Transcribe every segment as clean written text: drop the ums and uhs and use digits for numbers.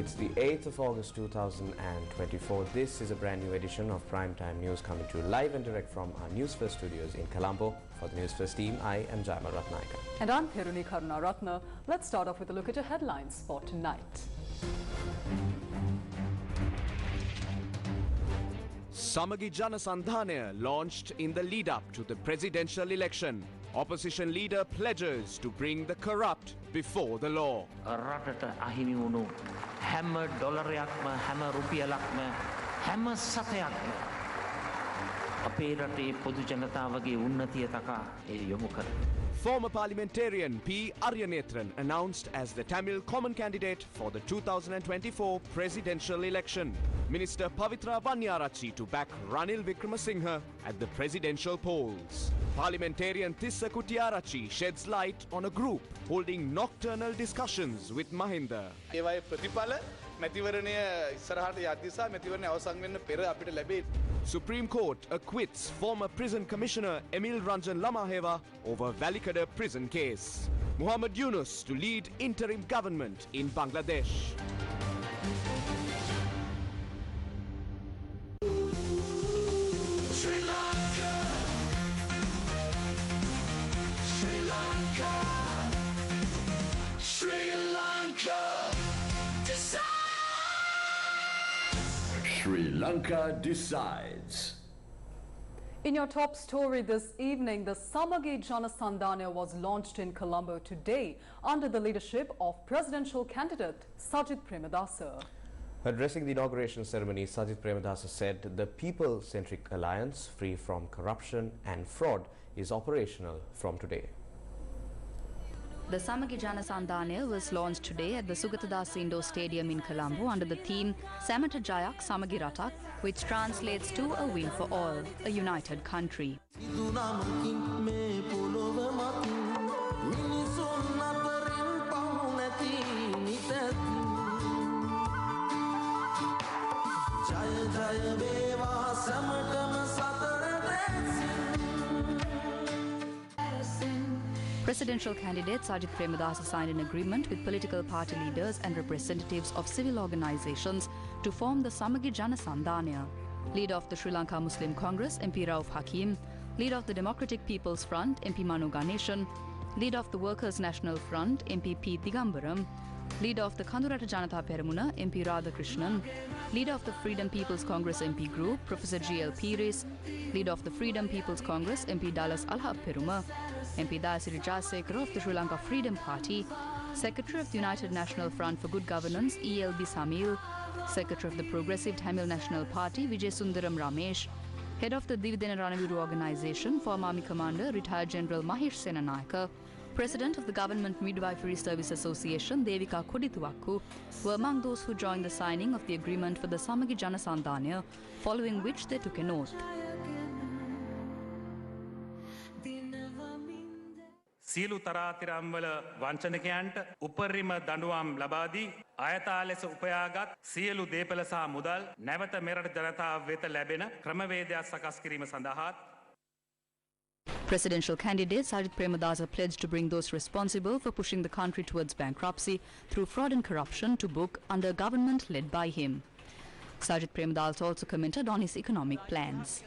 It's the 8th of August 2024. This is a brand new edition of Primetime News coming to you live and direct from our Newsfirst studios in Colombo. For the Newsfirst team, I am Jaimal Ratnayaka. And I'm Peruni Karunaratna. Let's start off with a look at your headlines for tonight. Samagi Jana Sandhanaya launched in the lead-up to the presidential election. Opposition leader pledges to bring the corrupt before the law. රටට අහිමි වුණු හැම ඩොලරයක්ම හැම රුපියලක්ම හැම සතයක්ම අපේ රටේ පොදු ජනතාවගේ උන්නතිය තකා ඒ යොමු කරනවා. Former parliamentarian P. Aryanetran announced as the Tamil common candidate for the 2024 presidential election. Minister Pavitra Vanyarachi to back Ranil Wickramasinghe at the presidential polls. Parliamentarian Tissa Kuttiarachi sheds light on a group holding nocturnal discussions with Mahinda. ඒවයි ප්‍රතිඵල මැතිවරණය ඉස්සරහට යද්දී මැතිවරණය අවසන් වෙන්න පෙර අපිට ලැබේ. Supreme Court acquits former prison commissioner Emil Ranjan Lamaheva over Valikada prison case. Muhammad Yunus to lead interim government in Bangladesh. Sri Lanka, Sri Lanka, Sri Lanka, Sri Lanka decides. In your top story this evening, the Samagi Jana Sandhanaya was launched in Colombo today under the leadership of presidential candidate Sajith Premadasa. Addressing the inauguration ceremony, Sajith Premadasa said the people-centric alliance free from corruption and fraud is operational from today. The Samagi Jana Sandhanaya was launched today at the Sugatadasa Indoor Stadium in Colombo under the theme Samata Jayak Samagi Ratak, which translates to a win for all, a united country. Presidential candidate Sajith Premadasa signed an agreement with political party leaders and representatives of civil organizations to form the Samagi Jana Sandhanaya. Leader of the Sri Lanka Muslim Congress, MP Rauf Hakim, leader of the Democratic People's Front, MP Manu Ganeshan, leader of the Workers' National Front, MP P. Digambaram, leader of the Kandurata Janata Peramuna, MP Radhakrishnan, leader of the Freedom People's Congress MP Group, Professor G.L. Pires, leader of the Freedom People's Congress, MP Dallas Alhab Peruma, MP Dayasiri Jayasekara of the Sri Lanka Freedom Party, Secretary of the United National Front for Good Governance, E.L.B. Samil, Secretary of the Progressive Tamil National Party, Vijay Sundaram Ramesh, Head of the Dividena Ranaviru Organization, former Army Commander, Retired General Mahesh Senanayaka, President of the Government Midwifery Service Association, Devika Kodituwakku, were among those who joined the signing of the agreement for the Samagi Jana Sandhanaya, following which they took an oath. සියලු තරාතිරම්වල වංචනිකයන්ට උපරිම දඬුවම් ලබා දී අයථා ලෙස උපයාගත් සියලු දේපල සහ මුදල් නැවත මෙරට ජනතාව වෙත ලැබෙන ක්‍රමවේදයක් සකස් කිරීම සඳහාත් Presidential candidate Sajith Premadasa pledged to bring those responsible for pushing the country towards bankruptcy through fraud and corruption to book under a government led by him. Sajith Premadasa also commented on his economic plans.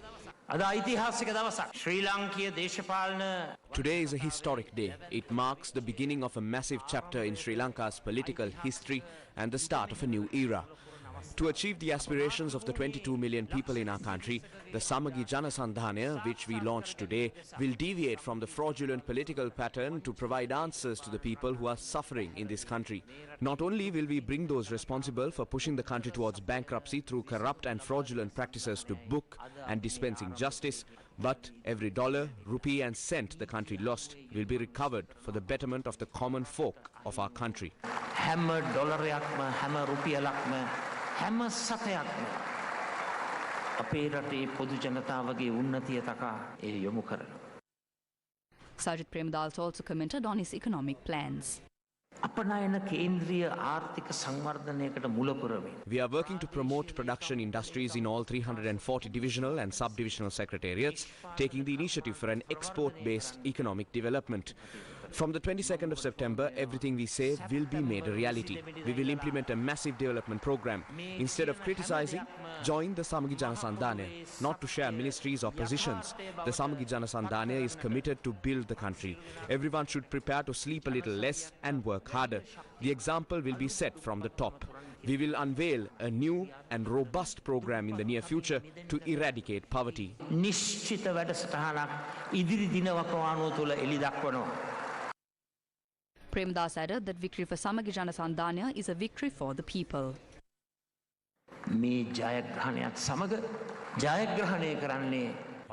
Today is a historic day. It marks the beginning of a massive chapter in Sri Lanka's political history and the start of a new era. To achieve the aspirations of the 22 million people in our country, the Samagi Jana Sandhanaya, which we launched today, will deviate from the fraudulent political pattern to provide answers to the people who are suffering in this country. Not only will we bring those responsible for pushing the country towards bankruptcy through corrupt and fraudulent practices to book and dispensing justice, but every dollar, rupee and cent the country lost will be recovered for the betterment of the common folk of our country. හැම ඩොලරයක්ම හැම රුපියලක්ම හැම සතයක්ම අපේ රටේ පොදු ජනතාවගේ උන්නතිය තකා ඒ යොමු කරනවා. Sajith Premadasa also commented on his economic plans. අපනයන කේන්ද්‍රීය ආර්ථික සංවර්ධනයකට මුල පුරමින් We are working to promote production industries in all 340 divisional and sub-divisional secretariats, taking the initiative for an export-based economic development. From the 22nd of September, everything we say will be made a reality. We will implement a massive development program. Instead of criticizing, join the Samagi Janasandhana, not to share ministries or positions. The Samagi Janasandhana is committed to build the country. Everyone should prepare to sleep a little less and work harder. The example will be set from the top. We will unveil a new and robust program in the near future to eradicate poverty. Premdas added that victory for Samagi Janasandhana is a victory for the people.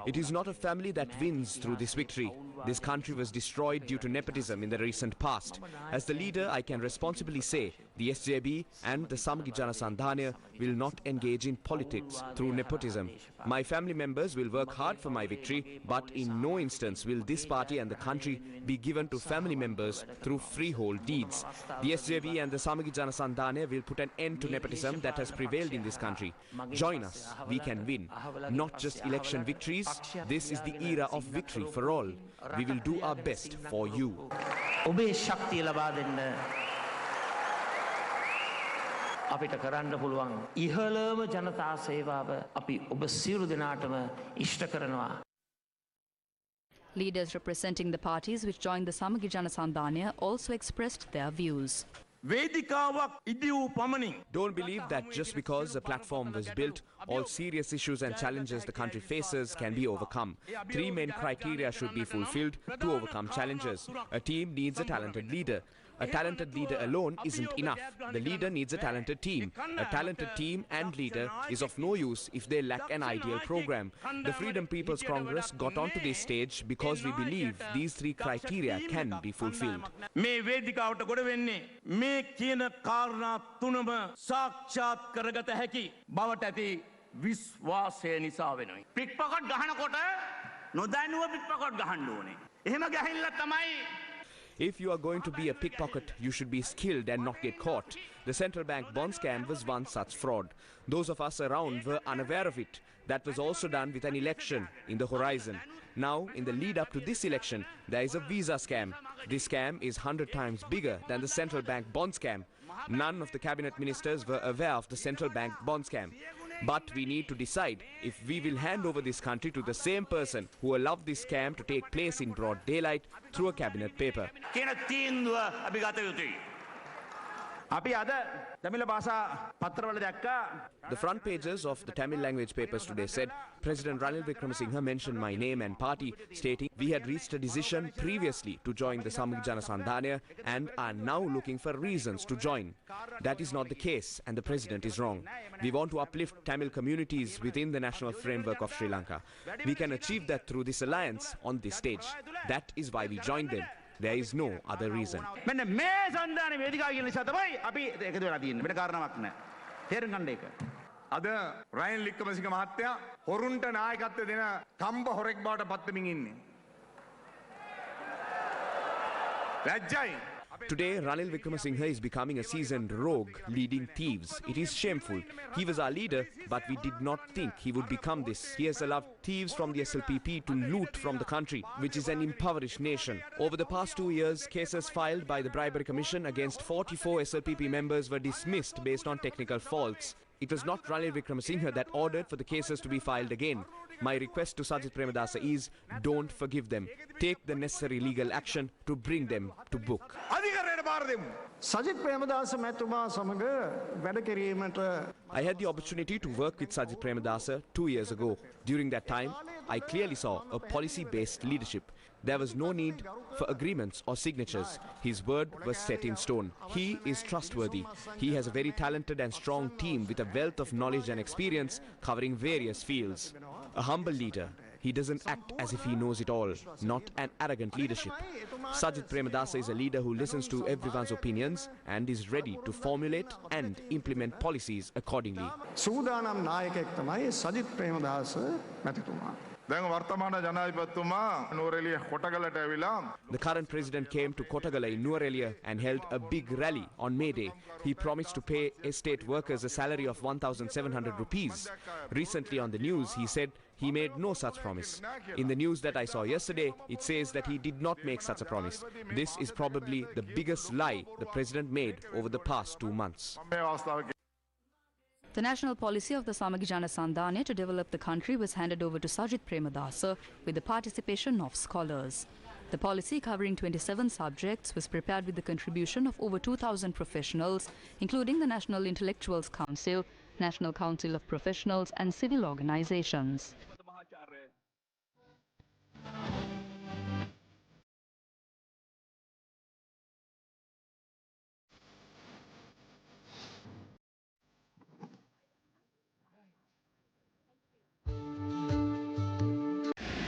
It is not a family that wins through this victory. This country was destroyed due to nepotism in the recent past. As the leader, I can responsibly say the SJB and the Samagi Janasandhana will not engage in politics through nepotism. My family members will work hard for my victory, but in no instance will this party and the country be given to family members through freehold deeds. The SJB and the Samagi Janasandhana will put an end to nepotism that has prevailed in this country. Join us, we can win. Not just election victories, this is the era of victory for all. We will do our best for you. අපිට කරන්න පුළුවන් ඉහළම ජනතා සේවාව අපි ඔබ සියලු දෙනාටම ඉෂ්ට කරනවා. Leaders representing the parties which joined the Samagi Janasandhana also expressed their views. Don't believe that just because a platform was built, all serious issues and challenges the country faces can be overcome. Three main criteria should be fulfilled to overcome challenges. A team needs a talented leader. A talented leader alone isn't enough. The leader needs a talented team. A talented team and leader is of no use if they lack an ideal program. The Freedom People's Congress got onto this stage because we believe these three criteria can be fulfilled. පිට්පොකට් ගහනකොට නොදැනුව පිට්පොකට් ගහන්න ඕනේ. එහෙම ගහිල්ල තමයි. If you are going to be a pickpocket, you should be skilled and not get caught. The central bank bond scam was one such fraud. Those of us around were unaware of it. That was also done with an election in the horizon. Now, in the lead up to this election, there is a visa scam. This scam is 100 times bigger than the central bank bond scam. None of the cabinet ministers were aware of the central bank bond scam. But we need to decide if we will hand over this country to the same person who allowed this scam to take place in broad daylight through a cabinet paper. The front pages of the Tamil language papers today said President Ranil Wickremesinghe mentioned my name and party, stating we had reached a decision previously to join the Samagi Janasandhana and are now looking for reasons to join. That is not the case, and the president is wrong. We want to uplift Tamil communities within the national framework of Sri Lanka. We can achieve that through this alliance on this stage. That is why we joined them. There is no other reason. අද රයින් ලික්කමසිංහ මහත්තයා හොරුන්ට නායකත්වය දෙන කම්බ හොරෙක් බවට පත්වෙමින් ඉන්නේ. ලැජ්ජයි. Today, Ranil Wickremesinghe is becoming a seasoned rogue, leading thieves. It is shameful. He was our leader, but we did not think he would become this. He has allowed thieves from the SLPP to loot from the country, which is an impoverished nation. Over the past 2 years, cases filed by the Bribery Commission against 44 SLPP members were dismissed based on technical faults. It was not Ranil Wickremesinghe that ordered for the cases to be filed again. My request to Sajith Premadasa is, don't forgive them. Take the necessary legal action to bring them to book. Sajith Premadasa මෙතුමා සමග වැඩ කිරීමට I had the opportunity to work with Sajith Premadasa 2 years ago. During that time, I clearly saw a policy-based leadership. There was no need for agreements or signatures. His word was set in stone. He is trustworthy. He has a very talented and strong team with a wealth of knowledge and experience covering various fields. A humble leader. He doesn't act as if he knows it all, not an arrogant leadership. Sajith Premadasa is a leader who listens to everyone's opinions and is ready to formulate and implement policies accordingly. සූදානම් නායකයෙක් තමයි සජිත් ප්‍රේමදාස මැතිතුමා. දැන් වර්තමාන ජනාධිපතිතුමා Nuwara Eliya කොටගලට ඇවිලා The current president came to Kotagala in Nuwara and held a big rally on May Day. He promised to pay estate workers a salary of 1,700 rupees. Recently on the news, he said he made no such promise. In the news that I saw yesterday, it says that he did not make such a promise. This is probably the biggest lie the president made over the past 2 months. The national policy of the Samagi Jana Sandhana to develop the country was handed over to Sajid Premadasa with the participation of scholars. The policy, covering 27 subjects, was prepared with the contribution of over 2,000 professionals, including the National Intellectuals Council, National Council of Professionals and civil organizations.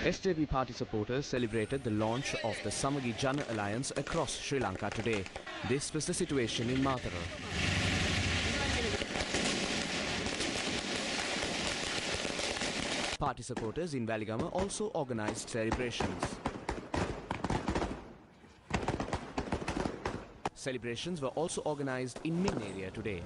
SJP party supporters celebrated the launch of the Samagi Jana Alliance across Sri Lanka today. This was the situation in Matara. Party supporters in Valigama also organised celebrations. Celebrations were also organised in Min area today.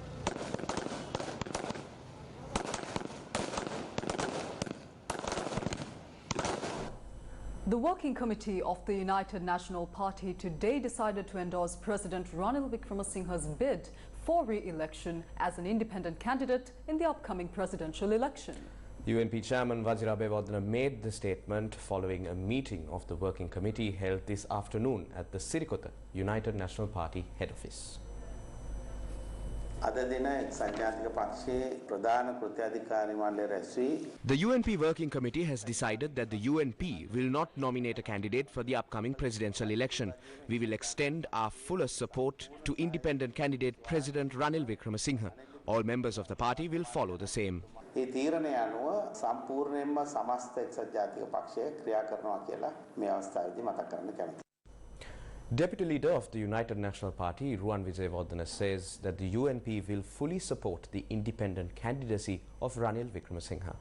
The Working Committee of the United National Party today decided to endorse President Ranil Wickremesinghe's bid for re-election as an independent candidate in the upcoming presidential election. UNP Chairman Vajirabe Wardana made the statement following a meeting of the Working Committee held this afternoon at the Sirikota United National Party head office. The UNP Working Committee has decided that the UNP will not nominate a candidate for the upcoming presidential election. We will extend our fullest support to independent candidate President Ranil Wickremesinghe. All members of the party will follow the same. Deputy Leader of the United National Party, Ruwan Wijewardena, says that the UNP will fully support the independent candidacy of Ranil Wickremesinghe.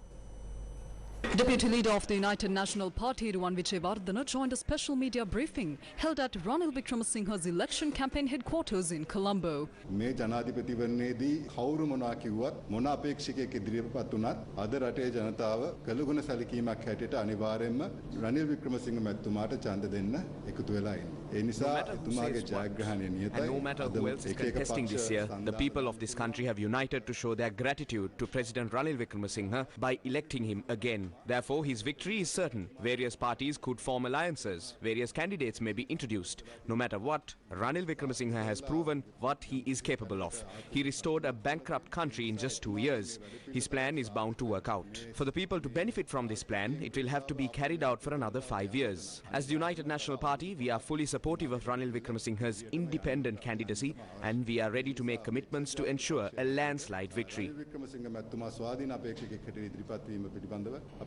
Deputy Leader of the United National Party, Ruwan Wijewardena, joined a special media briefing held at Ranil Wickremesinghe's election campaign headquarters in Colombo. මේ ජනාධිපතිවරණයේදී කවුරු මොනවා කිව්වත් මොන අපේක්ෂකයෙක් ඉදිරියටපත් වුණත් අද රටේ ජනතාව කළගුණ සැලකීමක් හැටියට අනිවාර්යයෙන්ම රනිල් වික්‍රමසිංහ මැතිතුමාට ඡන්ද දෙන්න එකතු වෙලා ඉන්නේ. ඒ නිසා එතුමාගේ ජයග්‍රහණය නියතයි. And no matter who else is contesting this year, the people of this country have united to show their gratitude to President Ranil Wickremesinghe by electing him again. Therefore, his victory is certain. Various parties could form alliances. Various candidates may be introduced. No matter what, Ranil Wickremesinghe has proven what he is capable of. He restored a bankrupt country in just 2 years. His plan is bound to work out. For the people to benefit from this plan, it will have to be carried out for another 5 years. As the United National Party, we are fully supportive of Ranil Wickremesinghe's independent candidacy, and we are ready to make commitments to ensure a landslide victory.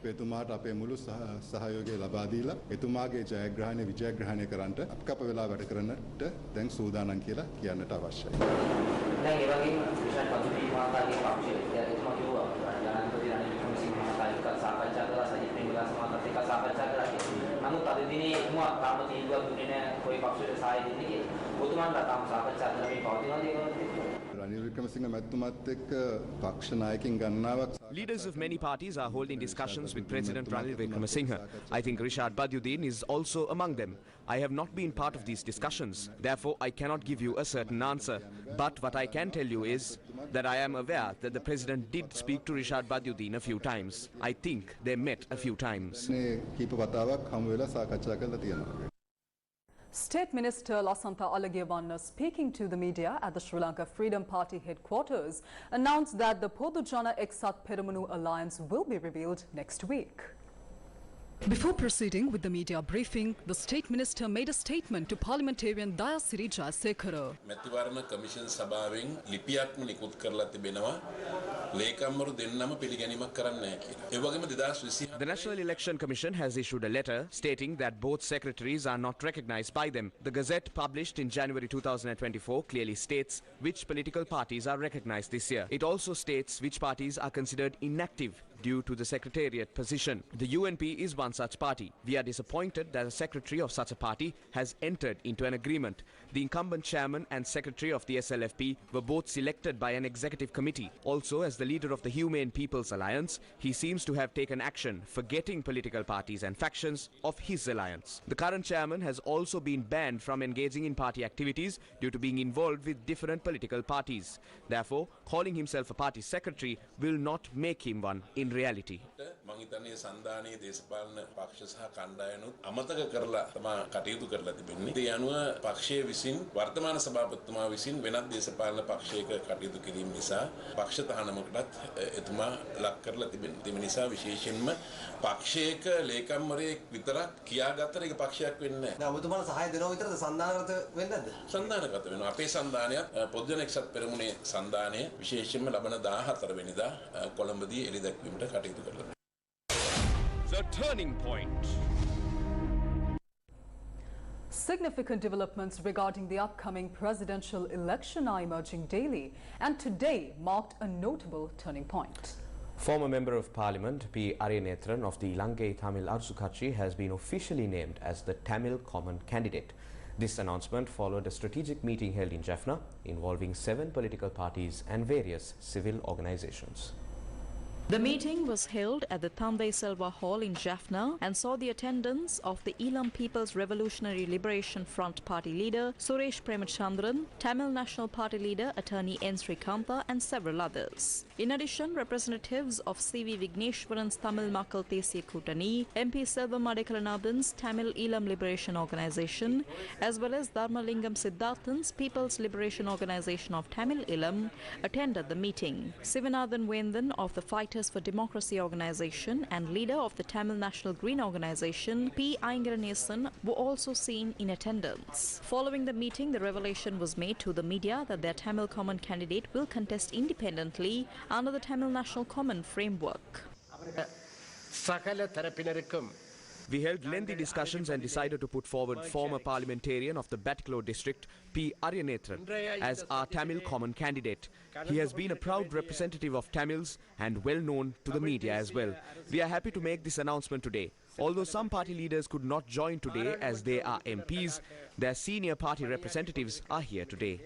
එතුමාට අපේ මුළු සහයෝගය ලබා දීලා එතුමාගේ ජයග්‍රහණය විජයග්‍රහණය කරන්නට අප වෙලා වැඩ කරන්නට දැන් සූදානම් කියලා කියන්නට අවශ්‍යයි. දැන් ඒ වගේම විශාල පදුමී මහතාගේ පක්ෂය එතුමා කිව්වා ජනාධිපති රනිල් වික්‍රමසිංහ මහතා එක්ක සාකච්ඡා කළා සජිත් ප්‍රේමදාස මහතාත් එක්ක සාකච්ඡා කළා කියලා. නමුත් අද දිනේ එතුමා තාම තීන්දුවක් දුන්නේ නැහැ කොයි පක්ෂයට සහාය දෙන්නේ කියලා. ඔතුමාන්ට තාම සාකච්ඡා කරලා මේ පවතිනවාද ඒක? රනිල් වික්‍රමසිංහ මැතිතුමාත් එක්ක පක්ෂ නායකින් ගණනාවක්. Leaders of many parties are holding discussions with President Ranil Wickremesinghe. I think Rishad Badiuddin is also among them. I have not been part of these discussions. Therefore, I cannot give you a certain answer. But what I can tell you is that I am aware that the President did speak to Rishad Badiuddin a few times. I think they met a few times. State Minister Lasantha Alagiyawanna, speaking to the media at the Sri Lanka Freedom Party headquarters, announced that the Podujana Eksat Peramanu alliance will be revealed next week. Before proceeding with the media briefing, the State Minister made a statement to parliamentarian Dayasiri Jayasekara. මැතිවරණ commission සභාවෙන් ලිපියක් නිකුත් කරලා තිබෙනවා. The National Election Commission has issued a letter stating that both secretaries are not recognized by them. The Gazette, published in January 2024, clearly states which political parties are recognized this year. It also states which parties are considered inactive due to the secretariat position. The UNP is one such party. We are disappointed that a secretary of such a party has entered into an agreement. The incumbent chairman and secretary of the SLFP were both selected by an executive committee. Also, as the leader of the Humane People's Alliance, he seems to have taken action, forgetting political parties and factions of his alliance. The current chairman has also been banned from engaging in party activities due to being involved with different political parties. Therefore, calling himself a party secretary will not make him one in reality. වර්තමාන සභාපතිතුමා විසින් වෙනත් දේශපාලන පක්ෂයක කටයුතු කිරීම නිසා පක්ෂ තහනමකටත් එතුමා ලක් කරලා තිබෙනවා. ඒ නිසා විශේෂයෙන්ම පක්ෂයක ලේකම්වරයෙක් විතරක් කියාගත්තට ඒක පක්ෂයක් වෙන්නේ නැහැ. දැන් ඔබතුමාලා සහාය දෙනවා විතරද සන්දානගත වෙන්නේ නැද්ද? සන්දානගත වෙනවා. අපේ සන්දානයත් පොදු ජන එක්සත් පෙරමුණේ සන්දානය විශේෂයෙන්ම ලබන 14 වෙනිදා කොළඹදී එළිදැක්වීමට කටයුතු කරලා. The turning point. Significant developments regarding the upcoming presidential election are emerging daily, and today marked a notable turning point. Former Member of Parliament P. Ariyanethan of the Lanka Tamil Arsu has been officially named as the Tamil Common Candidate. This announcement followed a strategic meeting held in Jaffna involving 7 political parties and various civil organizations. The meeting was held at the Thandai Selva Hall in Jaffna and saw the attendance of the Elam People's Revolutionary Liberation Front Party leader Suresh Premachandran, Tamil National Party leader Attorney N. Srikantha and several others. In addition, representatives of C.V. Vigneshwaran's Tamil Makkal Thesiya Kootani, MP Selvam Adekalanathan's Tamil Elam Liberation Organisation, as well as Dharmalingam Siddharthan's People's Liberation Organisation of Tamil Elam attended the meeting. Sivanathan Vendan of the Fighters for Democracy Organisation and leader of the Tamil National Green Organisation, P. Aingaranesan, were also seen in attendance. Following the meeting, the revelation was made to the media that their Tamil Common candidate will contest independently under the Tamil National Common framework. We held lengthy discussions and decided to put forward former parliamentarian of the Batticaloa district, P. Ariyanethan, as our Tamil Common candidate. He has been a proud representative of Tamils and well known to the media as well. We are happy to make this announcement today. Although some party leaders could not join today as they are MPs, their senior party representatives are here today.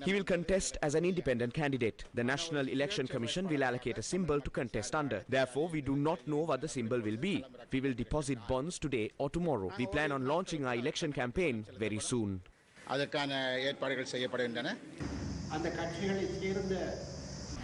He will contest as an independent candidate. The National Election Commission will allocate a symbol to contest under. Therefore, we do not know what the symbol will be. We will deposit bonds today or tomorrow. We plan on launching our election campaign very soon.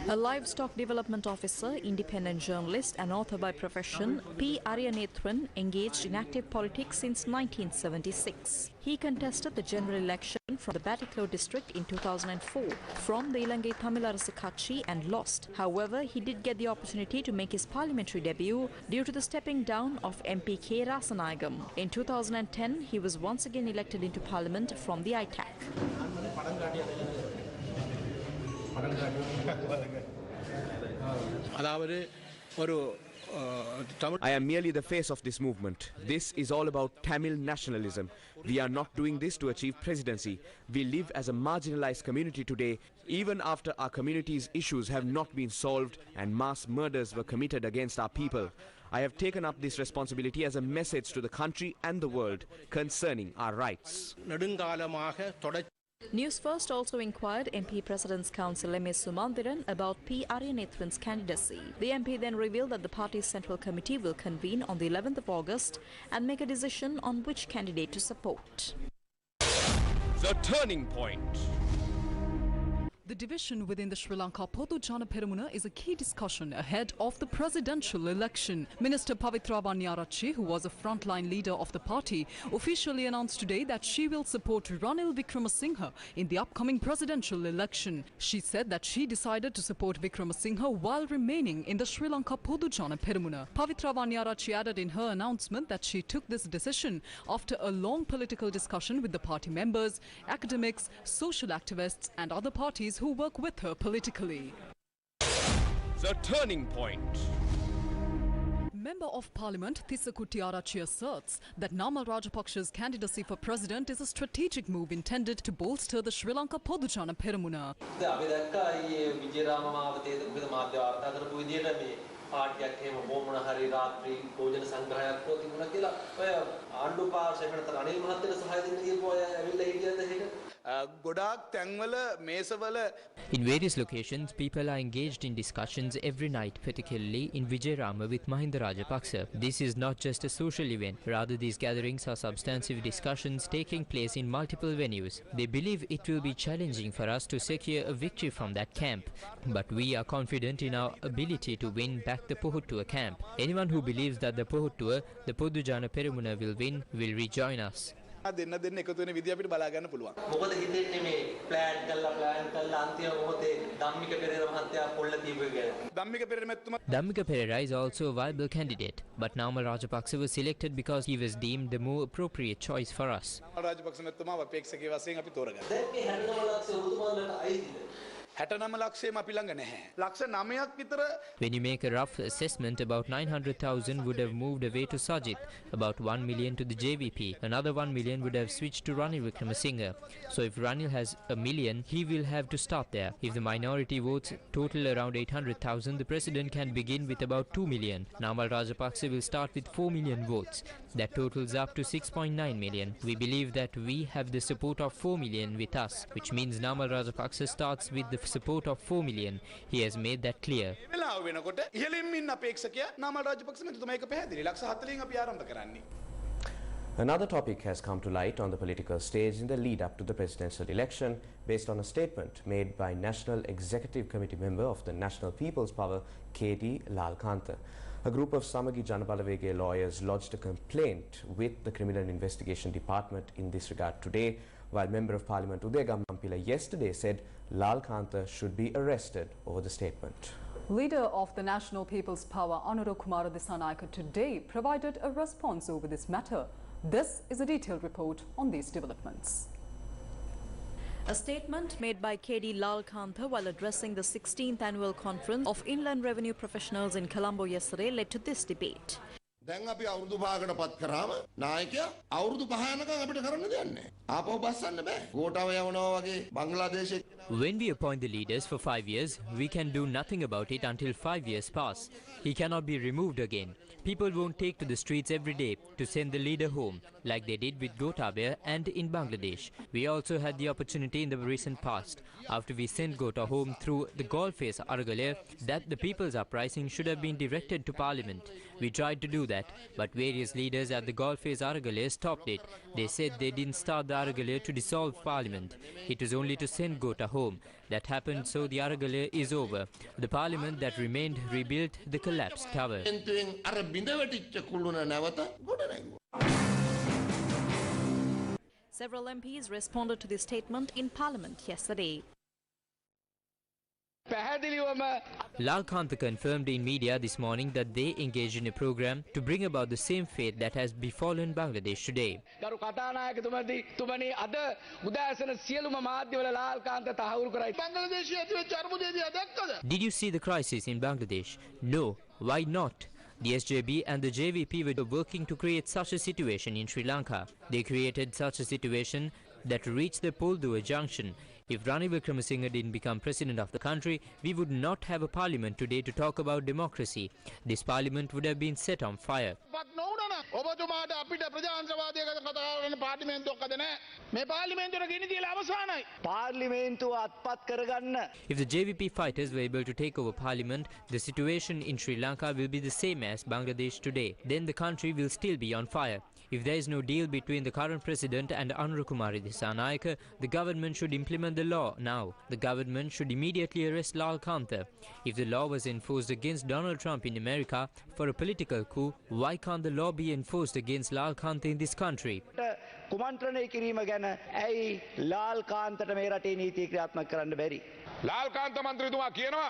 A livestock development officer, independent journalist and author by profession, P. Ariyanethan engaged in active politics since 1976. He contested the general election from the Batticaloa district in 2004 from the Ilangai Tamil Arasu Katchi and lost. However, he did get the opportunity to make his parliamentary debut due to the stepping down of MP K. Rasanayagam. In 2010, he was once again elected into parliament from the ITAC. I am merely the face of this movement. This is all about Tamil nationalism. We are not doing this to achieve presidency. We live as a marginalized community today, even after our community's issues have not been solved and mass murders were committed against our people. I have taken up this responsibility as a message to the country and the world concerning our rights. Newsfirst also inquired MP President's Counsel M.S. Sumandiran about P. Ariyanethan's candidacy. The MP then revealed that the party's Central Committee will convene on the 11th of August and make a decision on which candidate to support. The turning point. The division within the Sri Lanka Podujana Peramuna is a key discussion ahead of the presidential election. Minister Pavitra Vanniyarachchi, who was a frontline leader of the party, officially announced today that she will support Ranil Wickremesinghe in the upcoming presidential election. She said that she decided to support Wickremesinghe while remaining in the Sri Lanka Podujana Peramuna. Pavitra Vanniyarachchi added in her announcement that she took this decision after a long political discussion with the party members, academics, social activists and other parties who work with her politically. The turning point. Member of Parliament Tissa Kuttiarachchi asserts that Namal Rajapaksha's candidacy for president is a strategic move intended to bolster the Sri Lanka Podujana Peramuna. In various locations, people are engaged in discussions every night, particularly in Vijayarama with Mahinda Rajapaksa. This is not just a social event, rather these gatherings are substantive discussions taking place in multiple venues. They believe it will be challenging for us to secure a victory from that camp, but we are confident in our ability to win back the Pohuttuwa camp. Anyone who believes that the Pohuttuwa, the Podujana Peramuna will win, will rejoin us. Dhammika Perera is also a viable candidate, but Namal Rajapaksa was selected because he was deemed the more appropriate choice for us. When you make a rough assessment, about 900,000 would have moved away to Sajith, about 1 million to the JVP, another 1 million would have switched to Ranil Wickremesinghe. So if Ranil has 1 million, he will have to start there. If the minority votes total around 800,000, the president can begin with about 2 million. Namal Rajapaksa will start with 4 million votes. That totals up to 6.9 million. We believe that we have the support of 4 million with us, which means Namal Rajapaksa starts with the support of 4 million. He has made that clear. Another topic has come to light on the political stage in the lead up to the presidential election based on a statement made by National Executive Committee member of the National People's Power, K.D. Lalkantha. A group of Samagi Janabalawege lawyers lodged a complaint with the Criminal Investigation Department in this regard today, while Member of Parliament Udaya Gammampila yesterday said Lalkantha should be arrested over the statement. Leader of the National People's Power, Anura Kumara Dissanayake, today provided a response over this matter. This is a detailed report on these developments. A statement made by K.D. Lalkantha while addressing the 16th annual conference of Inland Revenue Professionals in Colombo yesterday led to this debate. දැන් අපි අවුරුදු 5කට පත් කරාම නායකයා අවුරුදු 5 යනකම් අපිට කරන්න දෙයක් නැහැ. ආපහු බස්සන්න බෑ. ගෝඨාව යවනවා වගේ බංග්ලාදේශේ. When we appoint the leaders for 5 years, we can do nothing about it until 5 years pass. He cannot be removed again. People won't take to the streets every day to send the leader home, like they did with Gotabaya and in Bangladesh. We also had the opportunity in the recent past, after we sent Gota home through the Golface Aragale, that the people's uprising should have been directed to Parliament. We tried to do that, but various leaders at the Golface Aragale stopped it. They said they didn't start the Aragale to dissolve Parliament. It was only to send Gota home. That happened, so the Aragale is over. The Parliament that remained rebuilt the collapsed tower. Several MPs responded to this statement in Parliament yesterday. Lalkantha confirmed in media this morning that they engaged in a program to bring about the same fate that has befallen Bangladesh today. Did you see the crisis in Bangladesh? No. Why not? The SJB and the JVP were working to create such a situation in Sri Lanka. They created such a situation that reached the Polduwa junction. If Ranil Wickremesinghe didn't become president of the country, we would not have a parliament today to talk about democracy. This parliament would have been set on fire. ක්‍රියාවක් නොවුණා නම් ඔබතුමාට අපිට ප්‍රජාතන්ත්‍රවාදය ගැන කතා කරන්න පාර්ලිමේන්තුවක් අද නැහැ. මේ පාර්ලිමේන්තුවට ගෙනි තියලා අවසానයි. පාර්ලිමේන්තුව අත්පත් කරගන්න. If the JVP fighters were able to take over parliament, the situation in Sri Lanka will be the same as Bangladesh today. Then the country will still be on fire. If there is no deal between the current president and Anurukumari Dissanayake, the government should implement the law now. The government should immediately arrest Lal Kantha. If the law was enforced against Donald Trump in America for a political coup, why can't the law be enforced against Lal Kantha in this country? කුමන්ත්‍රණය කිරීම ගැන ඇයි ලාල් කාන්තට මේ රටේ නීතිය ක්‍රියාත්මක කරන්න බැරි? ලාල් කාන්ත මන්ත්‍රීතුමා කියනවා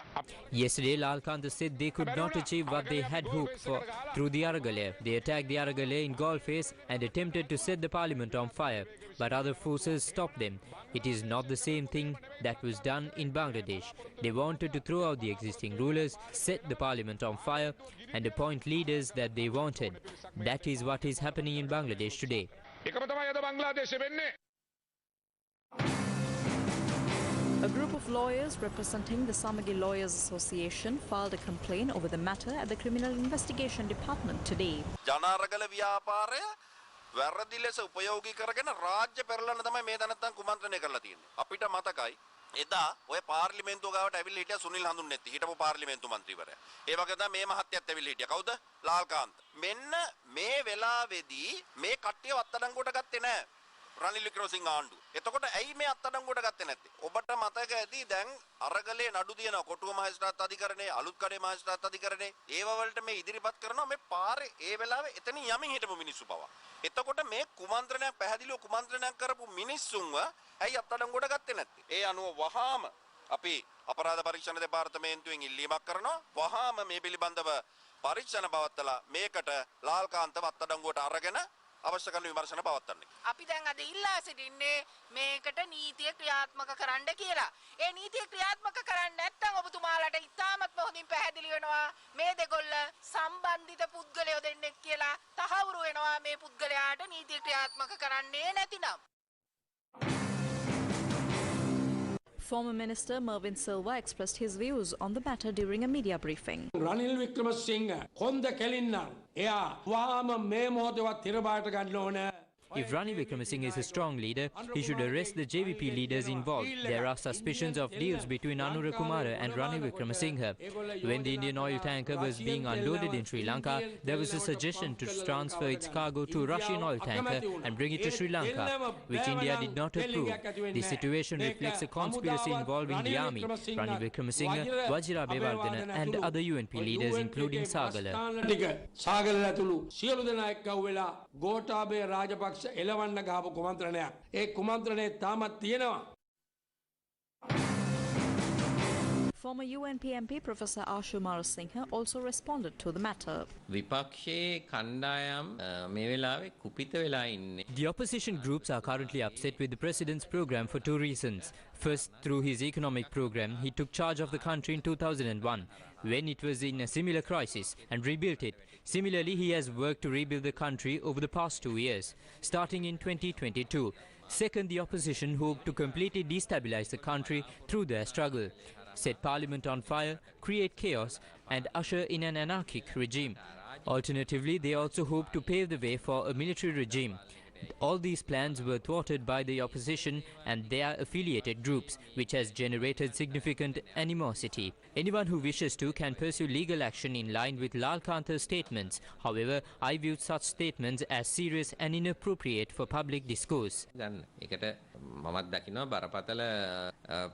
Yesterday, Lal Kantha said they could not achieve what they had hoped for through the Aragalaya. They attacked the Aragalaya in Galface and attempted to set the parliament on fire, but other forces stopped them. It is not the same thing that was done in Bangladesh. They wanted to throw out the existing rulers, set the parliament on fire, and appoint leaders that they wanted. That is what is happening in Bangladesh today. එකම තමයි අද බංග්ලාදේශෙ වෙන්නේ. A group of lawyers representing the Samagi Lawyers Association filed a complaint over the matter at the Criminal Investigation Department today. ජනාරගල ව්‍යාපාරය වැරදි ලෙස උපයෝගී කරගෙන රාජ්‍ය පෙරළන්න තමයි මේ දැනත්තන් කුමන්ත්‍රණය කරලා තියෙන්නේ. අපිට මතකයි එදා ඔය පාර්ලිමේන්තුව ගාවට ඇවිල්ලා හිටියා සුනිල් හඳුන්නෙත්ති හිටපු පාර්ලිමේන්තු මන්ත්‍රීවරයා. ඒ වගේ තමයි මේ මහත්තයත් ඇවිල්ලා හිටියා. කවුද? ලාල් කාන්ත. මෙන්න මේ වෙලාවේදී මේ කට්ටිය අත්අඩංගුවට ගත්තේ නැහැ. රනිල් වික්‍රමසිංහ ආණ්ඩුව. එතකොට ඇයි මේ අත්අඩංගුවට ගත්තේ නැත්තේ? ඔබට මතක ඇති දැන් අරගලේ නඩු දිනනවා කොටුව මහේස්ත්‍රාත් අධිකරණේ අලුත් කඩේ මහේස්ත්‍රාත් අධිකරණේ ඒව වලට මේ ඉදිරිපත් කරනවා මේ පාරේ ඒ වෙලාවේ එතනින් යමින් හිටපු මිනිස්සු පවා. එතකොට මේ කුමන්ත්‍රණයක් පැහැදිලිව කුමන්ත්‍රණයක් කරපු මිනිස්සුන්ව ඇයි අත්අඩංගුවට ගත්තේ නැත්තේ? ඒ අනුව වහාම අපි අපරාධ පරීක්ෂණ දෙපාර්තමේන්තුවෙන් ඉල්ලීමක් කරනවා වහාම මේ පිළිබඳව පරීක්ෂණ පවත්වලා මේකට ලාල් කාන්තව අත්අඩංගුවට අරගෙන අවශ්‍ය කරන විමර්ශන පවත්වන්නේ. අපි දැන් අද ඉල්ලා සිටින්නේ මේකට නීතිය ක්‍රියාත්මක කරන්න කියලා. ඒ නීතිය ක්‍රියාත්මක කරන්නේ නැත්නම් ඔබතුමාලට ඉතාමත් හොඳින් පැහැදිලි වෙනවා මේ දෙකොල්ල සම්බන්ධිත පුද්ගලයෝ දෙන්නෙක් කියලා තහවුරු වෙනවා මේ පුද්ගලයාට නීතිය ක්‍රියාත්මක කරන්නේ නැතිනම්. Former Minister Mervyn Silva expressed his views on the matter during a media briefing. Ranil Wickremesinghe කොන්ද කෙලින්න එයා වහාම මේ මොහොතේවත් තිරබාට ගන්න ඕනේ. If Ranil Wickremesinghe is a strong leader, he should arrest the JVP leaders involved. There are suspicions of deals between Anura Kumara and Ranil Wickremesinghe. When the Indian oil tanker was being unloaded in Sri Lanka, there was a suggestion to transfer its cargo to Russian oil tanker and bring it to Sri Lanka, which India did not approve. This situation reflects a conspiracy involving the army, Ranil Wickremesinghe, Wajira Bewardena and other UNP leaders including Sagala. Gotabaya Rajapaksa එලවන්න ගහපු කුමන්ත්‍රණයක්. ඒ කුමන්ත්‍රණේ තාමත් තියෙනවා. Former UNP MP Professor Ashu Marasinghe also responded to the matter. The opposition groups are currently upset with the president's program for two reasons. First, through his economic program, he took charge of the country in 2001, when it was in a similar crisis, and rebuilt it. Similarly, he has worked to rebuild the country over the past 2 years, starting in 2022. Second, the opposition hoped to completely destabilize the country through their struggle, set parliament on fire, create chaos, and usher in an anarchic regime. Alternatively, they also hoped to pave the way for a military regime. All these plans were thwarted by the opposition and their affiliated groups, which has generated significant animosity. Anyone who wishes to can pursue legal action in line with Lal Kantha's statements. However, I view such statements as serious and inappropriate for public discourse. මමත් දකිනවා බරපතල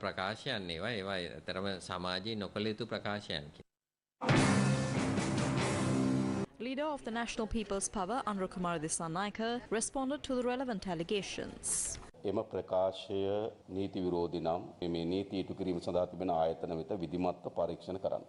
ප්‍රකාශයන් ඒවා ඇතරම සමාජයේ නොකළ යුතු ප්‍රකාශයන්. Leader of the National People's Power, Anurukumara Dissanayake, responded to the relevant allegations. එම ප්‍රකාශය නීති විරෝධී නම් මේ නීති ඉටු කිරීම සඳහා තිබෙන ආයතන වෙත විධිමත්ව පරීක්ෂණ කරන්න.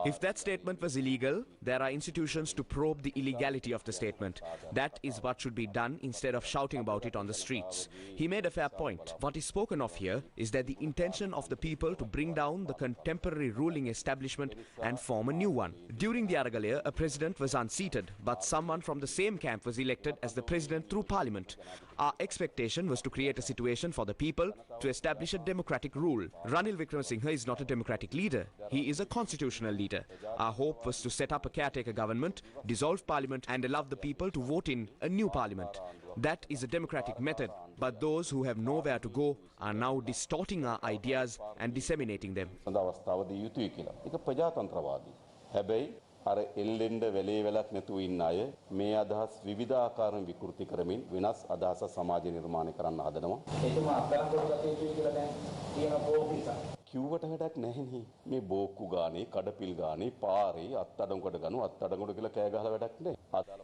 If that statement was illegal, there are institutions to probe the illegality of the statement. That is what should be done instead of shouting about it on the streets. He made a fair point. What is spoken of here is that the intention of the people to bring down the contemporary ruling establishment and form a new one. During the Aragalaya, a president was unseated, but someone from the same camp was elected as the president through parliament. Our expectation was to create a situation for the people to establish a democratic rule. Ranil Wickremesinghe is not a democratic leader. He is a constitutional leader. Our hope was to set up a caretaker government, dissolve parliament and allow the people to vote in a new parliament. That is a democratic method, but those who have nowhere to go are now distorting our ideas and disseminating them. අර එල්ලෙන්ඩ වෙලේ වෙලක් නැතුව ඉන්න අය මේ අදහස් විවිධාකාරයෙන් විකෘති කරමින් වෙනස් අදහස සමාජ නිර්මාණය කරන්න හදනවා. එතුමා අත්අඩංගුවට ගත යුතුයි කියලා දැන් කියන පොලිස කිව්වට වැඩක් නැහෙනේ. මේ බෝක්කු ගානේ, කඩපිල් ගානේ, පාරේ අත්අඩංගුවට ගනු අත්අඩංගුවට කියලා කෑ ගහලා වැඩක් නැහැ.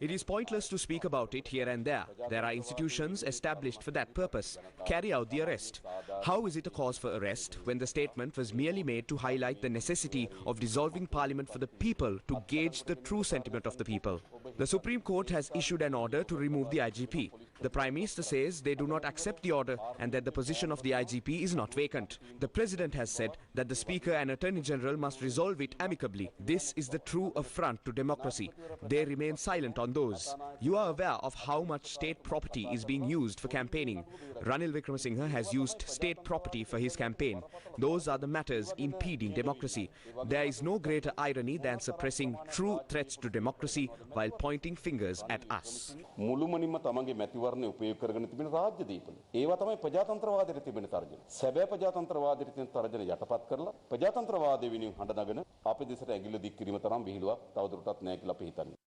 It is pointless to speak about it here and there. There are institutions established for that purpose. Carry out the arrest. How is it a cause for arrest when the statement was merely made to highlight the necessity of dissolving parliament for the people to gauge the true sentiment of the people? The Supreme Court has issued an order to remove the IGP. The Prime Minister says they do not accept the order and that the position of the IGP is not vacant. The President has said that the Speaker and Attorney General must resolve it amicably. This is the true affront to democracy. They remain silent on those. You are aware of how much state property is being used for campaigning. Ranil Wickremesinghe has used state property for his campaign. Those are the matters impeding democracy. There is no greater irony than suppressing true threats to democracy while pointing fingers at us. මුළුමනින්ම තමන්ගේ මැතිවරණය උපයෝග කරගෙන තිබෙන රාජ්‍ය දීපල. ඒවා තමයි ප්‍රජාතන්ත්‍රවාදයට තිබෙන තර්ජන. සැබෑ ප්‍රජාතන්ත්‍රවාදයට තියෙන තර්ජන යටපත් කරලා ප්‍රජාතන්ත්‍රවාදය වෙනුවෙන් හඬ නගන අපේ දෙසට ඇඟිල්ල දික් කිරීම තරම් විහිළුවක් තවදුරටත් නැහැ කියලා අපි හිතන්නේ.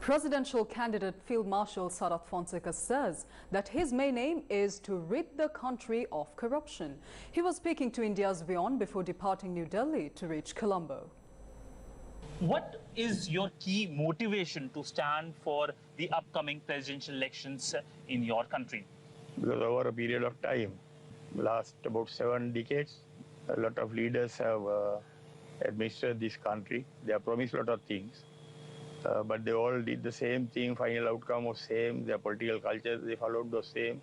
Presidential candidate Field Marshal Sarath Fonseca says that his main aim is to rid the country of corruption. He was speaking to India's WION before departing New Delhi to reach Colombo. What is your key motivation to stand for the upcoming presidential elections in your country? Because over a period of time, last about 7 decades, a lot of leaders have administered this country. They have promised a lot of things, but they all did the same thing. Final outcome was same. Their political culture, they followed the same.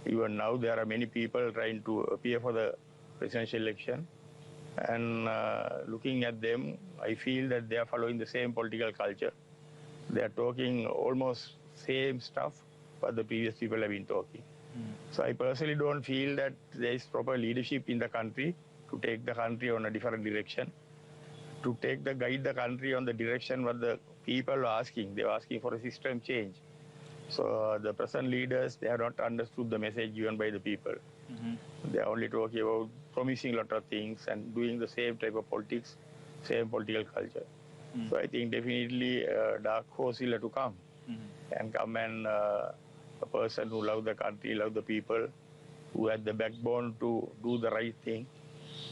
Even now, there are many people trying to appear for the presidential election. And looking at them, I feel that they are following the same political culture. They are talking almost same stuff what the previous people have been talking. So I personally don't feel that there is proper leadership in the country to take the country on a different direction, to guide the country on the direction what the people are asking. They are asking for a system change. So the present leaders, they have not understood the message given by the people. They are only talking about promising a lot of things and doing the same type of politics, same political culture. So I think definitely a dark horse will have to come and a person who loves the country, loves the people, who has the backbone to do the right thing.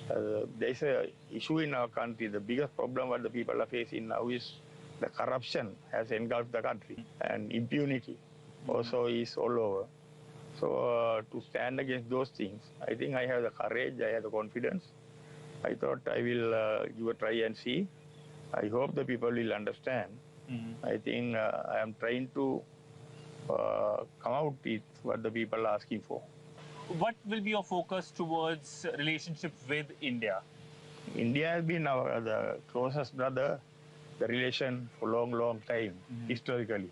There is an issue in our country. The biggest problem what the people are facing now is the corruption has engulfed the country, and impunity also is all over. So to stand against those things, I think I have the courage, I have the confidence. I thought I will give a try and see. I hope the people will understand. I think I am trying to come out with what the people are asking for. What will be your focus towards relationship with India? India has been the closest brother, the relation for long time, historically,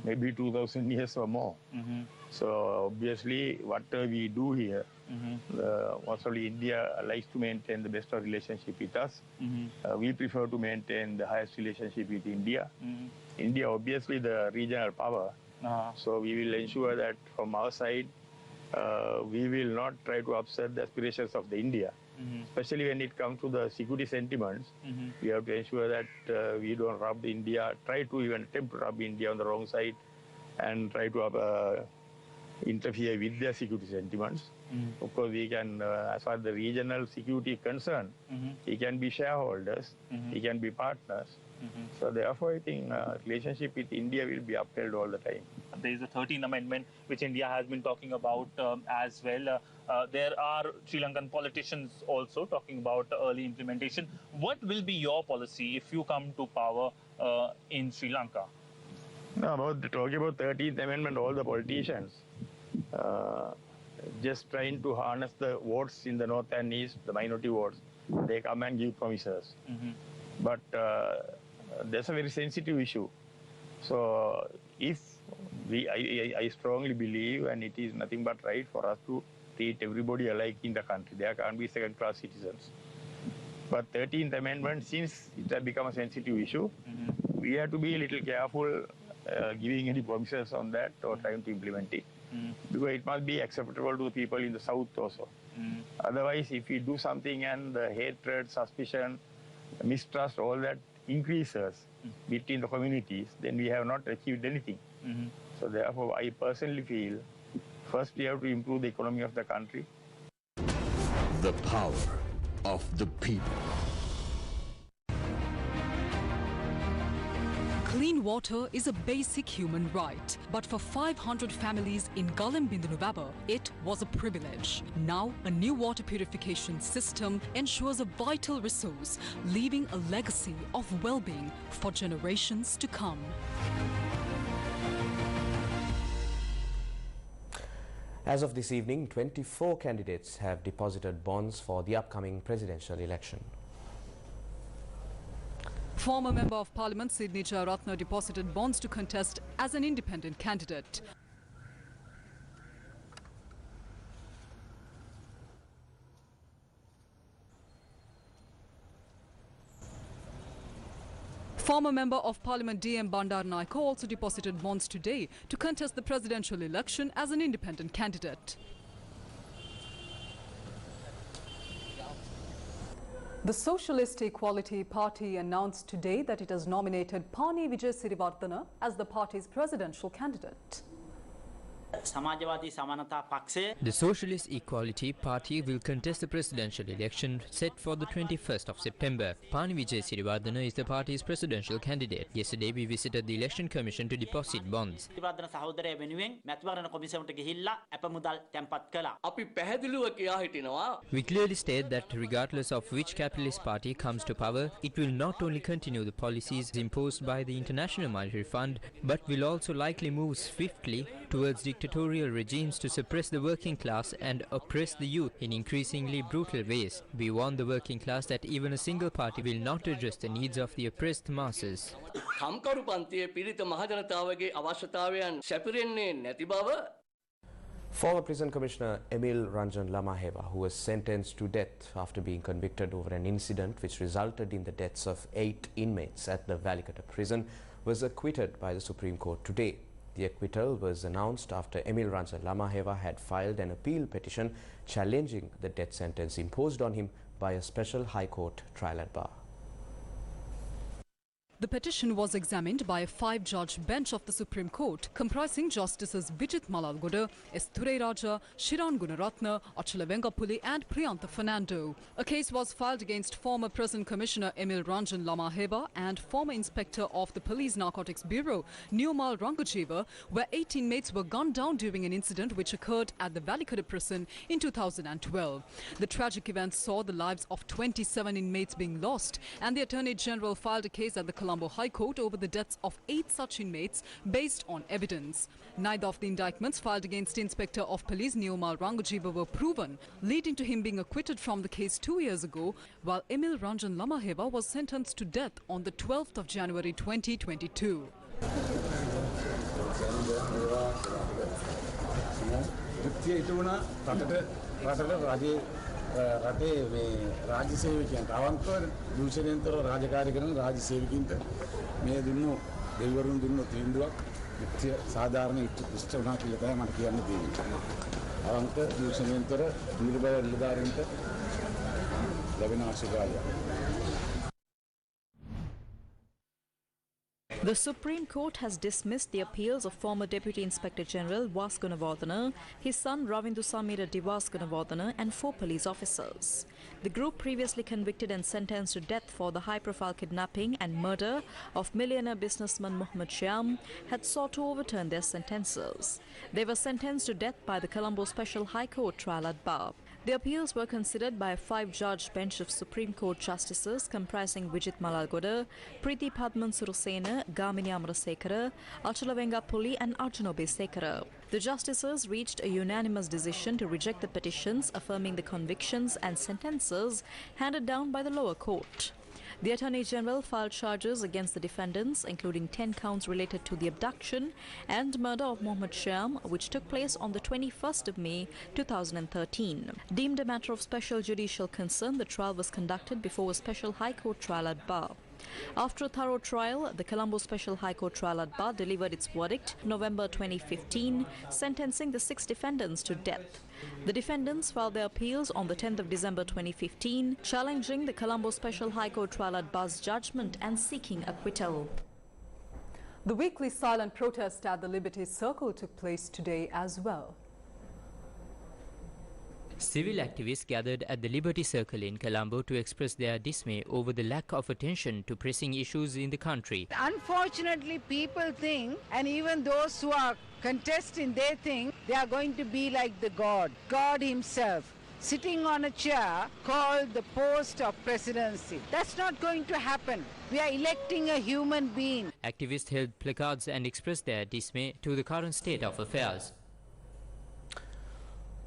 maybe 2,000 years or more. So obviously, whatever we do here, mostly India likes to maintain the best of relationship with us. We prefer to maintain the highest relationship with India. India, obviously, the regional power. So we will ensure that from our side, we will not try to upset the aspirations of the India. Especially when it comes to the security sentiments, we have to ensure that we don't rub India, try to even attempt to rub India on the wrong side and try to interfere with their security sentiments. Of course, we can, as far as the regional security is concerned, we can be shareholders, we can be partners. So therefore, I think relationship with India will be upheld all the time. There is a 13th amendment which India has been talking about as well. There are Sri Lankan politicians also talking about early implementation. What will be your policy if you come to power in Sri Lanka? No, talking about 13th amendment, all the politicians just trying to harness the votes in the north and east, the minority votes. They come and give promises. But there's a very sensitive issue. So if I strongly believe, and it is nothing but right for us to treat everybody alike in the country. There can't be second-class citizens. But 13th Amendment, since it has become a sensitive issue, we have to be a little careful giving any promises on that or trying to implement it. Because it must be acceptable to the people in the South also. Otherwise, if we do something and the hatred, suspicion, mistrust, all that increases between the communities, then we have not achieved anything. So therefore, I personally feel, first we have to improve the economy of the country. The power of the people. Clean water is a basic human right, but for 500 families in Galembindunubaba, it was a privilege. Now, a new water purification system ensures a vital resource, leaving a legacy of well-being for generations to come. As of this evening, 24 candidates have deposited bonds for the upcoming presidential election. Former Member of Parliament Sydney Jayaratne deposited bonds to contest as an independent candidate. Former Member of Parliament D.M. Bandaranaike also deposited bonds today to contest the presidential election as an independent candidate. The Socialist Equality Party announced today that it has nominated Pani Vijayasiriwardena as the party's presidential candidate. The Socialist Equality Party will contest the presidential election set for the 21st of September. Pani Vijayasiriwardena is the party's presidential candidate. Yesterday we visited the Election Commission to deposit bonds. We clearly state that regardless of which capitalist party comes to power, it will not only continue the policies imposed by the International Monetary Fund, but will also likely move swiftly towards dictatorial regimes to suppress the working class and oppress the youth in increasingly brutal ways. We warn the working class that even a single party will not address the needs of the oppressed masses. Former Prison Commissioner Emil Ranjan Lamaheva, who was sentenced to death after being convicted over an incident which resulted in the deaths of 8 inmates at the Valikata prison, was acquitted by the Supreme Court today. The acquittal was announced after Emil Ranjan Lamaheva had filed an appeal petition challenging the death sentence imposed on him by a special High Court trial at bar. The petition was examined by a 5-judge bench of the Supreme Court, comprising Justices Vijit Malalgoda, S. Thurayraja, Shiran Gunaratne, Achula Vengapuli and Priyantha Fernando. A case was filed against former Prison Commissioner Emil Ranjan Lamaheva and former Inspector of the Police Narcotics Bureau, Newmal Rangajiva, where 8 inmates were gunned down during an incident which occurred at the Valikada prison in 2012. The tragic event saw the lives of 27 inmates being lost, and the Attorney General filed a case at the Colombo High Court over the deaths of 8 such inmates based on evidence. Neither of the indictments filed against Inspector of Police Newmal Rangajiva were proven, leading to him being acquitted from the case 2 years ago, while Emil Ranjan Lamaheva was sentenced to death on the 12th of January 2022. රටේ මේ රාජ්‍ය සේවකයන්ට අවංකව දූෂණයෙන්තර රාජකාරී කරන රාජ්‍ය සේවකයන්ට මේ දුන්නු දෙවිවරුන් දුන්නු තීන්දුවක් නිත්‍ය සාධාරණ ඉෂ්ට වුණා කියලා තමයි මට කියන්න තියෙන්නේ. අවංක දූෂණයෙන්තර නිර්භය නිලධාරීන්ට ලැබෙන ආශිර්වාදය. The Supreme Court has dismissed the appeals of former Deputy Inspector General Was Gunawardena, his son Ravindu Samira Divas Gunawardena and 4 police officers. The group, previously convicted and sentenced to death for the high-profile kidnapping and murder of millionaire businessman Muhammad Shyam, had sought to overturn their sentences. They were sentenced to death by the Colombo Special High Court trial at bar. The appeals were considered by a 5-judge bench of Supreme Court justices comprising Vijit Malalgoda, Preeti Padman Surasena, Gamini Amarasekara, Achula Vengapuli and Arjunobe Sekara. The justices reached a unanimous decision to reject the petitions affirming the convictions and sentences handed down by the lower court. The Attorney General filed charges against the defendants, including 10 counts related to the abduction and murder of Mohammed Shyam, which took place on the 21st of May 2013. Deemed a matter of special judicial concern, the trial was conducted before a special High Court trial at Bar. After a thorough trial, the Colombo Special High Court trial at Bar delivered its verdict November 2015, sentencing the 6 defendants to death. The defendants filed their appeals on the 10th of December 2015, challenging the Colombo Special High Court trial at Bar's judgment and seeking acquittal. The weekly silent protest at the Liberty Circle took place today as well. Civil activists gathered at the Liberty Circle in Colombo to express their dismay over the lack of attention to pressing issues in the country. Unfortunately, people think, and even those who are contesting, they think they are going to be like the God himself, sitting on a chair called the post of presidency. That's not going to happen. We are electing a human being. Activists held placards and expressed their dismay to the current state of affairs.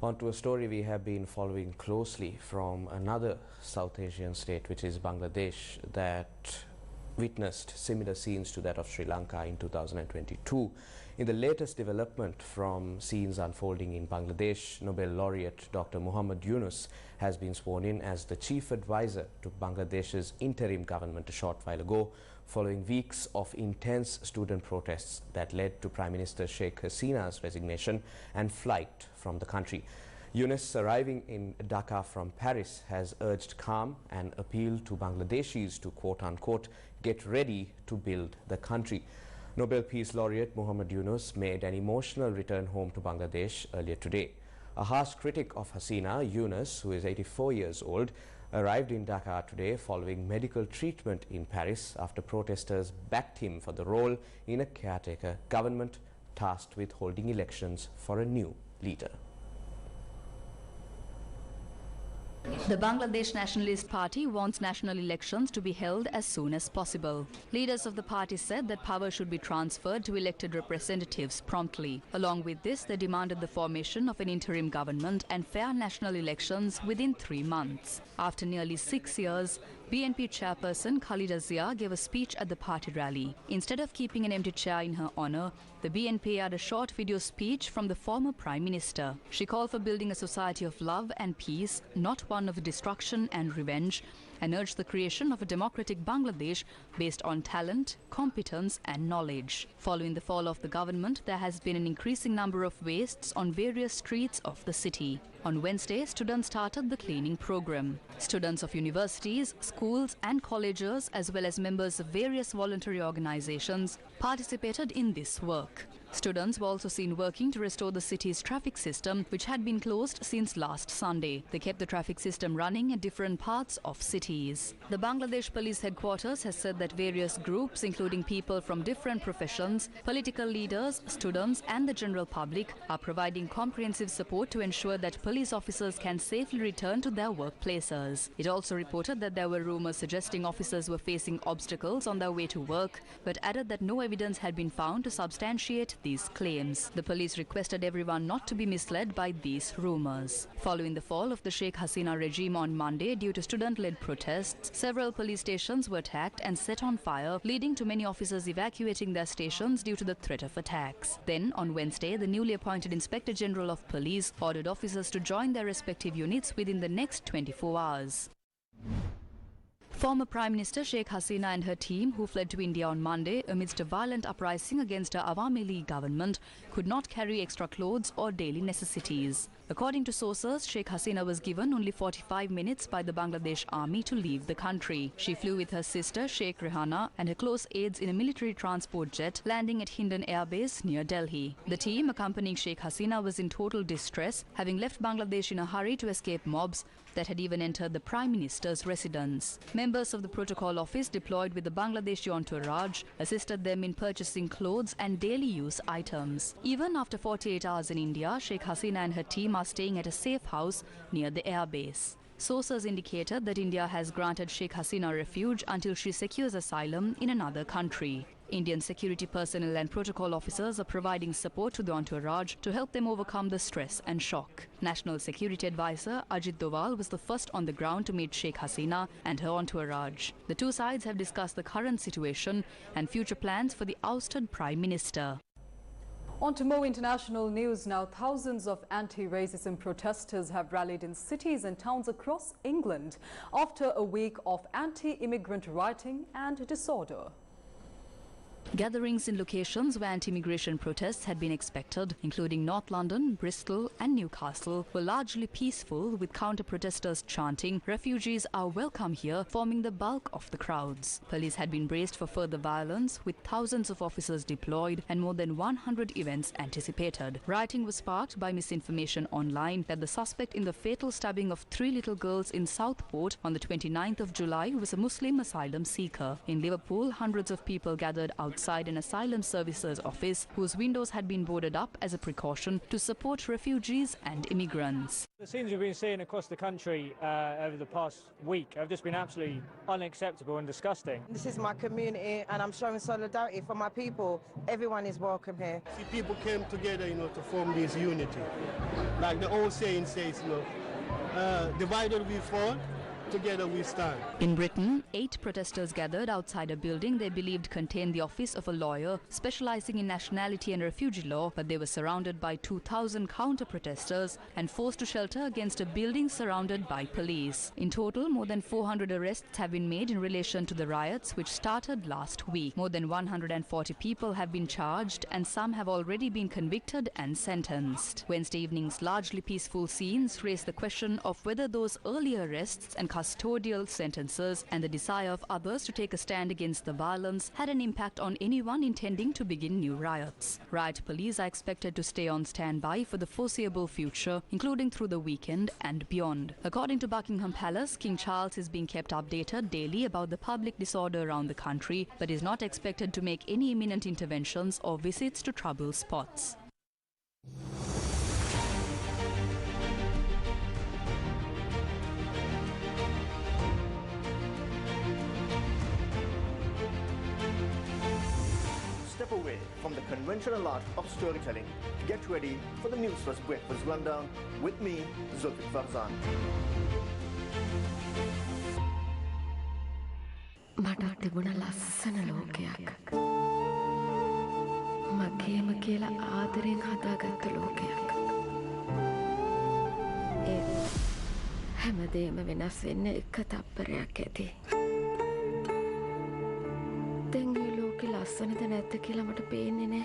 On to a story we have been following closely from another South Asian state, which is Bangladesh, that witnessed similar scenes to that of Sri Lanka in 2022. In the latest development from scenes unfolding in Bangladesh, Nobel laureate Dr. Muhammad Yunus has been sworn in as the chief advisor to Bangladesh's interim government a short while ago, following weeks of intense student protests that led to Prime Minister Sheikh Hasina's resignation and flight from the country. Yunus, arriving in Dhaka from Paris, has urged calm and appealed to Bangladeshis to quote-unquote get ready to build the country. Nobel Peace Laureate Muhammad Yunus made an emotional return home to Bangladesh earlier today. A harsh critic of Hasina, Yunus, who is 84 years old, arrived in Dhaka today following medical treatment in Paris after protesters backed him for the role in a caretaker government tasked with holding elections for a new leader. The Bangladesh Nationalist Party wants national elections to be held as soon as possible. Leaders of the party said that power should be transferred to elected representatives promptly. Along with this, they demanded the formation of an interim government and fair national elections within 3 months. After nearly 6 years, BNP chairperson Khalida Zia gave a speech at the party rally. Instead of keeping an empty chair in her honor, the BNP had a short video speech from the former Prime Minister. She called for building a society of love and peace, not one of destruction and revenge, and urged the creation of a democratic Bangladesh based on talent, competence and knowledge. Following the fall of the government, there has been an increasing number of wastes on various streets of the city. On Wednesday, students started the cleaning program. Students of universities, schools and colleges, as well as members of various voluntary organizations, participated in this work. Students were also seen working to restore the city's traffic system, which had been closed since last Sunday. They kept the traffic system running at different parts of cities. The Bangladesh Police Headquarters has said that various groups, including people from different professions, political leaders, students and the general public, are providing comprehensive support to ensure that police officers can safely return to their workplaces. It also reported that there were rumors suggesting officers were facing obstacles on their way to work, but added that no evidence had been found to substantiate these claims. The police requested everyone not to be misled by these rumors. Following the fall of the Sheikh Hasina regime on Monday due to student-led protests, several police stations were attacked and set on fire, leading to many officers evacuating their stations due to the threat of attacks. Then, on Wednesday, the newly appointed Inspector General of Police ordered officers to join their respective units within the next 24 hours. Former Prime Minister Sheikh Hasina and her team, who fled to India on Monday amidst a violent uprising against her Awami League government, could not carry extra clothes or daily necessities. According to sources, Sheikh Hasina was given only 45 minutes by the Bangladesh army to leave the country. She flew with her sister Sheikh Rehana and her close aides in a military transport jet, landing at Hindon Air Base near Delhi. The team accompanying Sheikh Hasina was in total distress, having left Bangladesh in a hurry to escape mobs that had even entered the Prime Minister's residence. Members of the protocol office deployed with the Bangladeshi entourage assisted them in purchasing clothes and daily use items. Even after 48 hours in India, Sheikh Hasina and her team are staying at a safe house near the airbase. Sources indicated that India has granted Sheikh Hasina refuge until she secures asylum in another country. Indian security personnel and protocol officers are providing support to the entourage to help them overcome the stress and shock. National Security Advisor Ajit Doval was the first on the ground to meet Sheikh Hasina and her entourage. The two sides have discussed the current situation and future plans for the ousted Prime Minister. On to more international news now. Thousands of anti-racism protesters have rallied in cities and towns across England after a week of anti-immigrant rioting and disorder. Gatherings in locations where anti-immigration protests had been expected, including North London, Bristol and Newcastle, were largely peaceful, with counter-protesters chanting, "Refugees are welcome here," forming the bulk of the crowds. Police had been braced for further violence, with thousands of officers deployed and more than 100 events anticipated. Rioting was sparked by misinformation online that the suspect in the fatal stabbing of 3 little girls in Southport on the 29th of July was a Muslim asylum seeker. In Liverpool, hundreds of people gathered outside an asylum services office whose windows had been boarded up as a precaution to support refugees and immigrants. The scenes we've been seeing across the country over the past week have just been absolutely unacceptable and disgusting. This is my community and I'm showing solidarity for my people. Everyone is welcome here. See, people came together, to form this unity. Like the old saying says, divided we fall, together we stand. In Britain, 8 protesters gathered outside a building they believed contained the office of a lawyer specializing in nationality and refugee law, but they were surrounded by 2,000 counter-protesters and forced to shelter against a building surrounded by police. In total, more than 400 arrests have been made in relation to the riots, which started last week. More than 140 people have been charged and some have already been convicted and sentenced. Wednesday evening's largely peaceful scenes raise the question of whether those earlier arrests and custodial sentences and the desire of others to take a stand against the violence had an impact on anyone intending to begin new riots. Riot police are expected to stay on standby for the foreseeable future, including through the weekend and beyond. According to Buckingham Palace, King Charles is being kept updated daily about the public disorder around the country, but is not expected to make any imminent interventions or visits to trouble spots. Step away from the conventional art of storytelling. Get ready for the Newsfirst Breakfast Rundown with me, Zulfik Farzan. මට තිබුණ ලස්සන ලෝකයක්. මගේම කියලා ආදරෙන් හදාගත්ත ලෝකයක්. ඒ හැමදේම වෙනස් වෙන්න එක තප්පරයක් ඇති. දැන් මේ ලෝකෙ ලස්සනද නැද්ද කියලා මට පේන්නේ නෑ.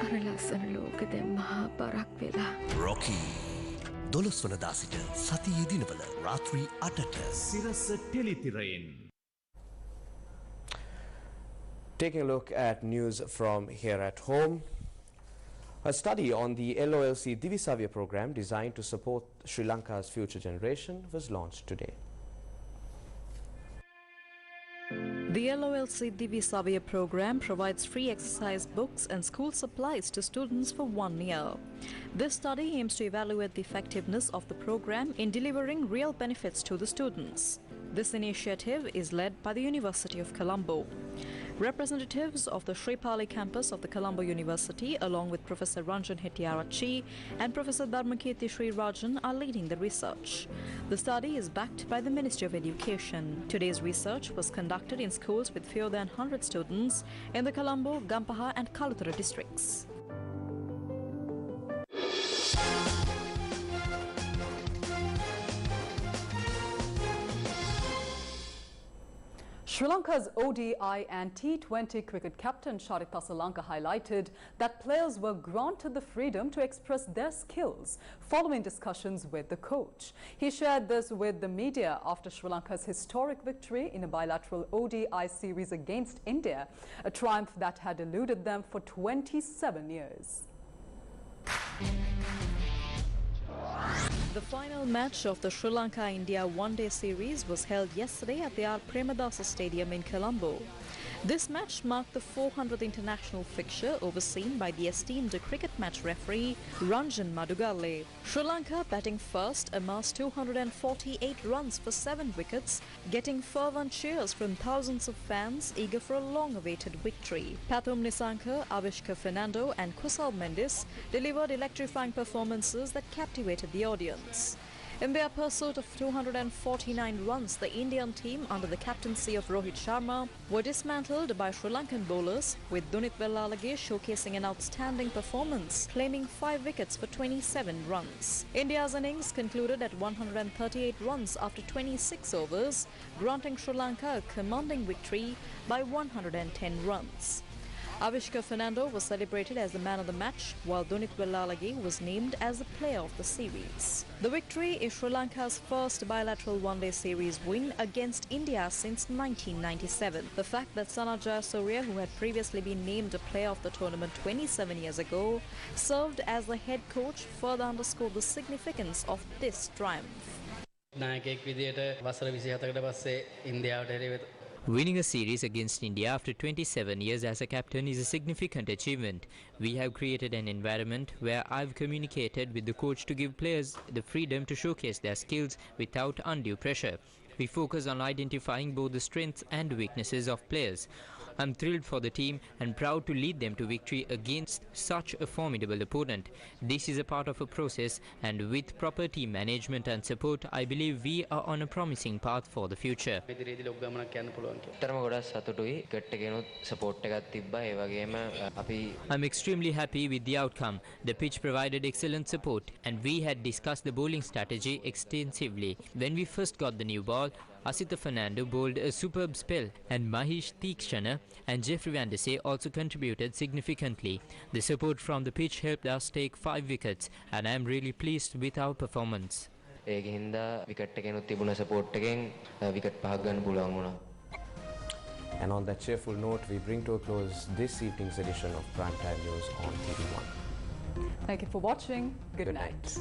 අර ලස්සන ලෝකෙ දැන් මහා බරක් වෙලා. Rocky. 12 වනදා සිට සතියේ දිනවල රාත්‍රී 8ට සිරස ටෙලිතිරයෙන්. Taking a look at news from here at home. A study on the LOLC Divisavya program designed to support Sri Lanka's future generation was launched today. The LOLC Divisavya program provides free exercise books and school supplies to students for 1 year. This study aims to evaluate the effectiveness of the program in delivering real benefits to the students. This initiative is led by the University of Colombo. Representatives of the Sri Pali campus of the Colombo University, along with Professor Ranjan Hettiarachchi and Professor Dharmakirti Sri Rajan, are leading the research. The study is backed by the Ministry of Education. Today's research was conducted in schools with fewer than 100 students in the Colombo, Gampaha and Kaluthara districts. Sri Lanka's ODI and T20 cricket captain Sirasa Lanka highlighted that players were granted the freedom to express their skills following discussions with the coach. He shared this with the media after Sri Lanka's historic victory in a bilateral ODI series against India, a triumph that had eluded them for 27 years. The final match of the Sri Lanka-India one-day series was held yesterday at the R. Premadasa Stadium in Colombo. This match marked the 400th international fixture overseen by the esteemed cricket match referee Ranjan Madugalle. Sri Lanka, batting first, amassed 248 runs for 7 wickets, getting fervent cheers from thousands of fans eager for a long-awaited victory. Pathum Nisanka, Avishka Fernando and Kusal Mendis delivered electrifying performances that captivated the audience. In their pursuit of 249 runs, the Indian team under the captaincy of Rohit Sharma were dismantled by Sri Lankan bowlers, with Dunit Wellalage showcasing an outstanding performance, claiming 5 wickets for 27 runs. India's innings concluded at 138 runs after 26 overs, granting Sri Lanka a commanding victory by 110 runs. Avishka Fernando was celebrated as the man of the match, while Dunit Wellalage was named as the player of the series. The victory is Sri Lanka's first bilateral one-day series win against India since 1997. The fact that Sana Jayasuriya, who had previously been named a player of the tournament 27 years ago, served as the head coach, further underscored the significance of this triumph. Winning a series against India after 27 years as a captain is a significant achievement. We have created an environment where I've communicated with the coach to give players the freedom to showcase their skills without undue pressure. We focus on identifying both the strengths and weaknesses of players. I'm thrilled for the team and proud to lead them to victory against such a formidable opponent. This is a part of a process, and with proper team management and support, I believe we are on a promising path for the future. I'm extremely happy with the outcome. The pitch provided excellent support, and we had discussed the bowling strategy extensively. When we first got the new ball, Asita Fernando bowled a superb spell, and Mahesh Theekshana and Jeffrey Van der Sey also contributed significantly. The support from the pitch helped us take 5 wickets, and I am really pleased with our performance. And on that cheerful note, we bring to a close this evening's edition of Primetime News on TV1. Thank you for watching. Good night.